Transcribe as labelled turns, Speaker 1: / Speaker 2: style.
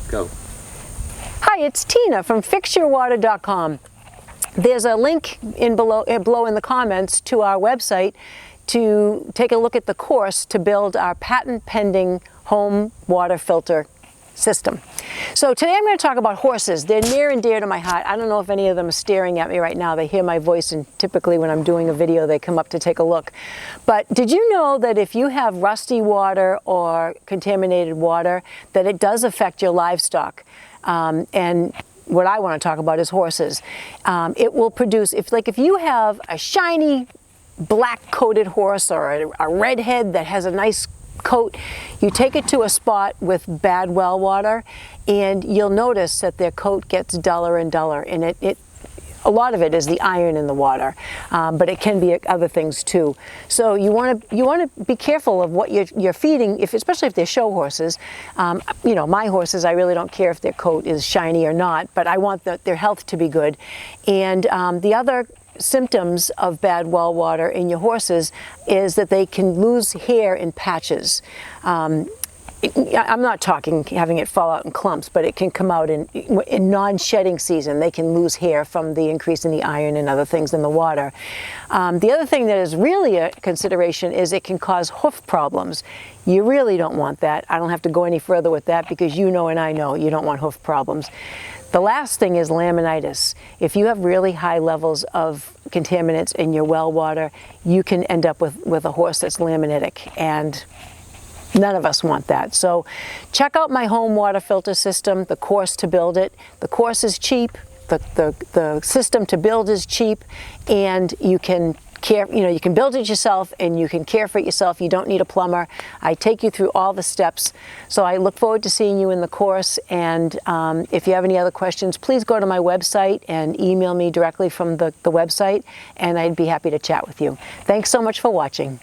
Speaker 1: Go.
Speaker 2: Hi, it's Tina from FixYourWater.com. There's a link below in the comments to our website to take a look at the course to build our patent-pending home water filter system. So today I'm going to talk about horses. They're near and dear to my heart. I don't know if any of them are staring at me right now. They hear my voice, and typically when I'm doing a video they come up to take a look. But did you know that if you have rusty water or contaminated water, that it does affect your livestock? And what I want to talk about is horses. It will produce, if you have a shiny black coated horse or a redhead that has a nice coat, you take it to a spot with bad well water and you'll notice that their coat gets duller and duller, and a lot of it is the iron in the water, but it can be other things too. So you want to be careful of what you're feeding, especially if they're show horses. You know, my horses, I really don't care if their coat is shiny or not, but I want their health to be good. And the other symptoms of bad well water in your horses is that they can lose hair in patches. I'm not talking having it fall out in clumps, but it can come out in non-shedding season. They can lose hair from the increase in the iron and other things in the water. The other thing that is really a consideration is it can cause hoof problems. You really don't want that. I don't have to go any further with that because you know and I know you don't want hoof problems. The last thing is laminitis. If you have really high levels of contaminants in your well water, you can end up with a horse that's laminitic, and none of us want that. So check out my home water filter system, the course to build it. The course is cheap, the system to build is cheap, and you can you can build it yourself and you can care for it yourself. You don't need a plumber. I take you through all the steps. So I look forward to seeing you in the course, and if you have any other questions, please go to my website and email me directly from the website, and I'd be happy to chat with you. Thanks so much for watching.